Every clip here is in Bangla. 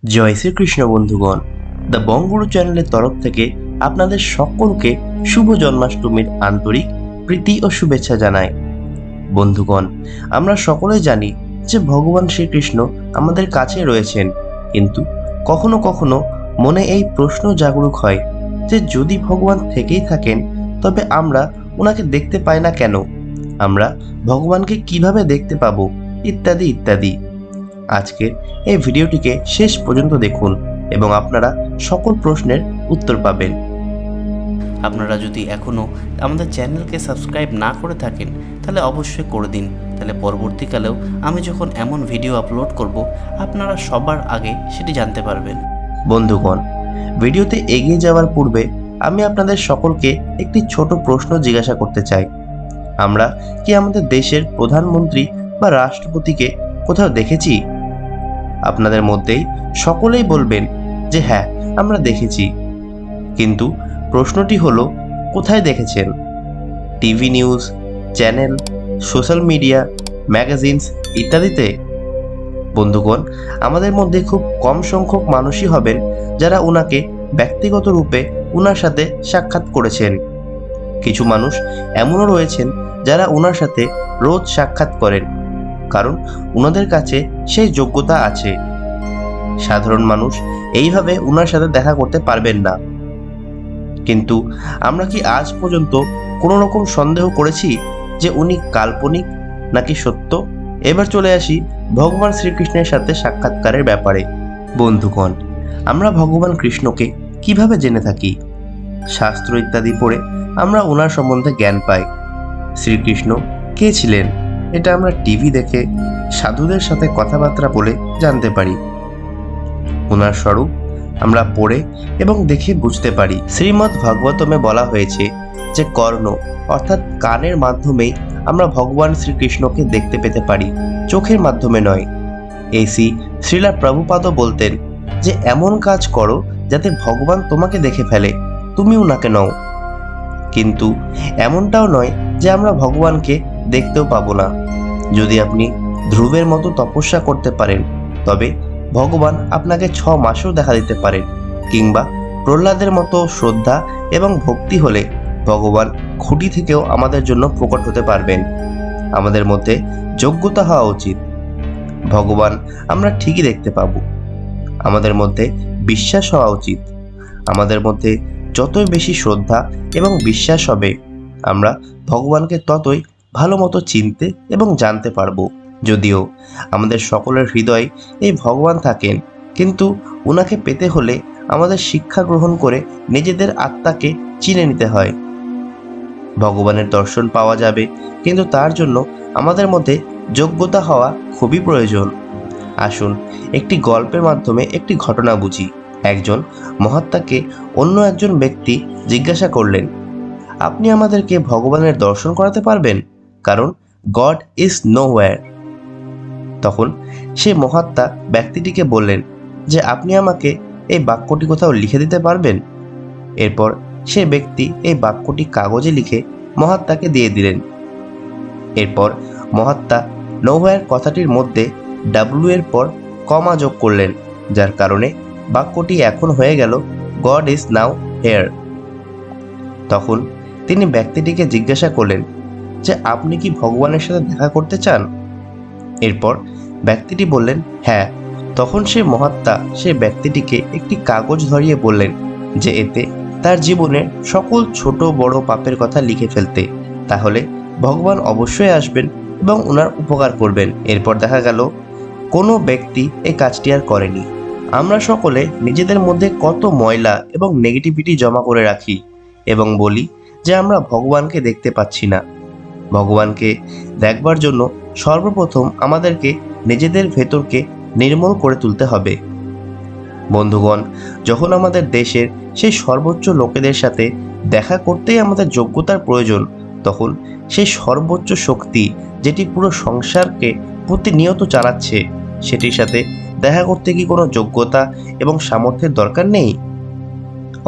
জয় শ্রীকৃষ্ণ বন্ধুগণ, দ্য বং গুরু চ্যানেলের তরফ থেকে আপনাদের সকলকে শুভ জন্মাষ্টমীর আন্তরিক প্রীতি ও শুভেচ্ছা জানাই। বন্ধুগণ, আমরা সকলেই জানি যে ভগবান শ্রীকৃষ্ণ আমাদের কাছে রয়েছেন, কিন্তু কখনো কখনো মনে এই প্রশ্ন জাগরুক হয় যে যদি ভগবান থেকেই থাকেন তবে আমরা ওনাকে দেখতে পাই না কেন, আমরা ভগবানকে কিভাবে দেখতে পাবো, ইত্যাদি ইত্যাদি। আজকের এই ভিডিওটিকে শেষ পর্যন্ত দেখুন এবং আপনারা সকল প্রশ্নের উত্তর পাবেন। আপনারা যদি এখনও আমাদের চ্যানেলকে সাবস্ক্রাইব না করে থাকেন তাহলে অবশ্যই করে দিন, তাহলে পরবর্তীকালেও আমি যখন এমন ভিডিও আপলোড করব আপনারা সবার আগে সেটি জানতে পারবেন। বন্ধুগণ, ভিডিওতে এগিয়ে যাওয়ার পূর্বে আমি আপনাদের সকলকে একটি ছোট প্রশ্ন জিজ্ঞাসা করতে চাই। আমরা কি আমাদের দেশের প্রধানমন্ত্রী বা রাষ্ট্রপতিকে কোথাও দেখেছি? আপনাদের মধ্যেই সকলেই বলবেন যে হ্যাঁ, আমরা দেখেছি। কিন্তু প্রশ্নটি হলো, কোথায় দেখেছেন? TV news, channel, social media, magazines ইত্যাদিতে? বন্ধুগণ, আমাদের মধ্যে খুব কম সংখ্যক মানুষই হবেন যারা ওনাকে ব্যক্তিগত রূপে ওনার সাথে সাক্ষাৎ করেছেন। কিছু মানুষ এমনও রয়েছেন যারা ওনার সাথে রোজ সাক্ষাৎ করেন, কারণ ওনাদের কাছে সেই যোগ্যতা আছে। সাধারণ মানুষ এইভাবে ওনার সাথে দেখা করতে পারবেন না। কিন্তু আমরা কি আজ পর্যন্ত কোনো রকম সন্দেহ করেছি যে উনি কাল্পনিক নাকি সত্য? এবার চলে আসি ভগবান শ্রীকৃষ্ণের সাথে সাক্ষাৎকারের ব্যাপারে। বন্ধুগণ, আমরা ভগবান কৃষ্ণকে কিভাবে জেনে থাকি? শাস্ত্র ইত্যাদি পড়ে আমরা ওনার সম্বন্ধে জ্ঞান পাই। শ্রীকৃষ্ণ কে ছিলেন এটা আমরা টিভি দেখে, সাধুদের সাথে কথাবার্তা বলে জানতে পারি। ওনার স্বরূপ আমরা পড়ে এবং দেখে বুঝতে পারি। শ্রীমদ্ ভাগবতমে বলা হয়েছে যে কর্ণ অর্থাৎ কানের মাধ্যমেই আমরা ভগবান শ্রীকৃষ্ণকে দেখতে পেতে পারি, চোখের মাধ্যমে নয়। শ্রীলা প্রভুপাদও বলতেন যে এমন কাজ করো যাতে ভগবান তোমাকে দেখে ফেলে, তুমি ওনাকে নও। কিন্তু এমনটাও নয় যে আমরা ভগবানকে দেখতেও পাবো না। যদি আপনি ধ্রুবের মতো তপস্যা করতে পারেন তবে ভগবান আপনাকে 6 মাসেও দেখা দিতে পারেন, কিংবা প্রহ্লাদের মতো শ্রদ্ধা এবং ভক্তি হলে ভগবান খুঁটি থেকেও আমাদের জন্য প্রকট হতে পারবেন। আমাদের মধ্যে যোগ্যতা হওয়া উচিত। ভগবান আমরা ঠিকই দেখতে পাবো। আমাদের মধ্যে বিশ্বাস হওয়া উচিত। আমাদের মধ্যে যতই বেশি শ্রদ্ধা এবং বিশ্বাস হবে আমরা ভগবানকে ততই ভালো মতো চিনতে এবং জানতে পারবো। যদিও আমাদের সকলের হৃদয়ে এই ভগবান থাকেন, কিন্তু ওনাকে পেতে হলে আমাদের শিক্ষা গ্রহণ করে নিজেদের আত্মাকে চিনে নিতে হয়। ভগবানের দর্শন পাওয়া যাবে, কিন্তু তার জন্য আমাদের মধ্যে যোগ্যতা হওয়া খুবই প্রয়োজন। আসুন একটি গল্পের মাধ্যমে একটি ঘটনা বুঝি। একজন মহাত্মাকে অন্য একজন ব্যক্তি জিজ্ঞাসা করলেন, আপনি আমাদেরকে ভগবানের দর্শন করাতে পারবেন? কারণ গড ইজ নোওয়্যার। তখন সে মহাত্মা ব্যক্তিটিকে বললেন যে আপনি আমাকে এই বাক্যটি কোথাও লিখে দিতে পারবেন? এরপর সে ব্যক্তি এই বাক্যটি কাগজে লিখে মহাত্মাকে দিয়ে দিলেন। এরপর মহাত্মা নোওয়্যার কথাটির মধ্যে ডাব্লিউ এর পর কমা যোগ করলেন, যার কারণে বাক্যটি এখন হয়ে গেল গড ইজ নাও হেয়ার। তখন তিনি ব্যক্তিটিকে জিজ্ঞাসা করলেন যে আপনি কি ভগবানের সাথে দেখা করতে চান? এরপর ব্যক্তিটি বললেন হ্যাঁ। তখন সে মহাত্মা সে ব্যক্তিটিকে একটি কাগজ ধরিয়ে বললেন যে এতে তার জীবনের সকল ছোট বড় পাপের কথা লিখে ফেলতে, তাহলে ভগবান অবশ্যই আসবেন এবং ওনার উপকার করবেন। এরপর দেখা গেল কোনো ব্যক্তি এই কাজটি আর করেনি। আমরা সকলে নিজেদের মধ্যে কত ময়লা এবং নেগেটিভিটি জমা করে রাখি এবং বলি যে আমরা ভগবানকে দেখতে পাচ্ছি না। ভগবানকে দেখবার জন্য সর্বপ্রথম আমাদেরকে নিজেদের ভেতরকে নির্মল করে তুলতে হবে। বন্ধুগণ, যখন আমাদের দেশের সেই সর্বোচ্চ লোকেদের সাথে দেখা করতেই আমাদের যোগ্যতার প্রয়োজন, তখন সেই সর্বোচ্চ শক্তি যেটি পুরো সংসারকে প্রতিনিয়ত চালাচ্ছে, সেটির সাথে দেখা করতে কি কোনো যোগ্যতা এবং সামর্থ্যের দরকার নেই?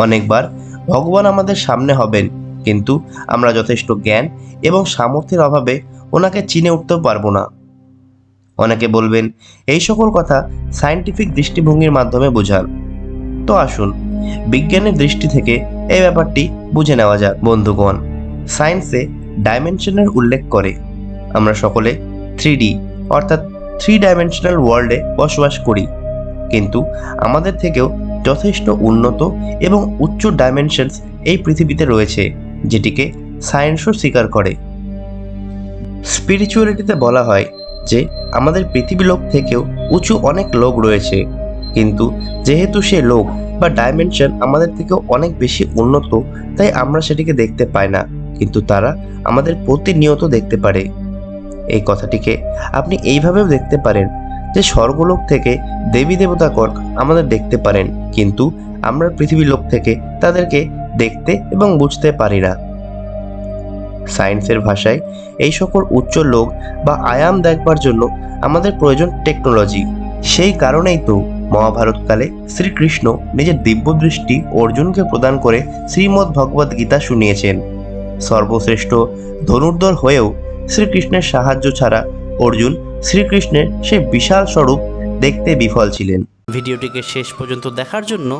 অনেকবার ভগবান আমাদের সামনে হবেন, কিন্তু আমরা যথেষ্ট জ্ঞান এবং সামর্থ্যের অভাবে ওনাকে চিনে উঠতেও পারবো না। অনেকে বলবেন এই সকল কথা সায়েন্টিফিক দৃষ্টিভঙ্গির মাধ্যমে বোঝান। তো আসুন বিজ্ঞানের দৃষ্টি থেকে এই ব্যাপারটি বুঝে নেওয়া যাক। বন্ধুগণ, সায়েন্সে ডাইমেনশনের উল্লেখ করে। আমরা সকলে 3D অর্থাৎ 3 ডাইমেনশনাল ওয়ার্ল্ডে বসবাস করি, কিন্তু আমাদের থেকেও যথেষ্ট উন্নত এবং উচ্চ ডাইমেনশনস এই পৃথিবীতে রয়েছে, যেটিকে সায়েন্সও স্বীকার করে। স্পিরিচুয়ালিটিতে বলা হয় যে আমাদের পৃথিবী লোক থেকেও উঁচু অনেক লোক রয়েছে, কিন্তু যেহেতু সে লোক বা ডাইমেনশন আমাদের থেকেও অনেক বেশি উন্নত, তাই আমরা সেটিকে দেখতে পাই না, কিন্তু তারা আমাদের প্রতিনিয়ত দেখতে পারে। এই কথাটিকে আপনি এইভাবেও দেখতে পারেন যে স্বর্গলোক থেকে দেবী দেবতাগণ আমাদের দেখতে পারেন, কিন্তু আমরা পৃথিবী লোক থেকে তাদেরকে দেখতে এবং বুঝতে পারি না। সায়েন্সের ভাষায় এই সকল উচ্চ লোক বা আয়াম দেখবার জন্য আমাদের প্রয়োজন টেকনোলজি। সেই কারণেই তো মহাভারতকালে শ্রীকৃষ্ণ নিজের দিব্য দৃষ্টি অর্জুনকে প্রদান করে শ্রীমদ্ ভগবদ গীতা শুনিয়েছেন। সর্বশ্রেষ্ঠ ধনুর্ধর হয়েও শ্রীকৃষ্ণের সাহায্য ছাড়া অর্জুন শ্রীকৃষ্ণের সে বিশাল স্বরূপ দেখতে বিফল ছিলেন। ভিডিওটিকে শেষ পর্যন্ত দেখার জন্য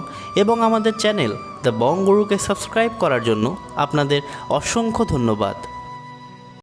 এবং আমাদের চ্যানেল দ্য বং গুরুকে সাবস্ক্রাইব করার জন্য আপনাদের অসংখ্য ধন্যবাদ।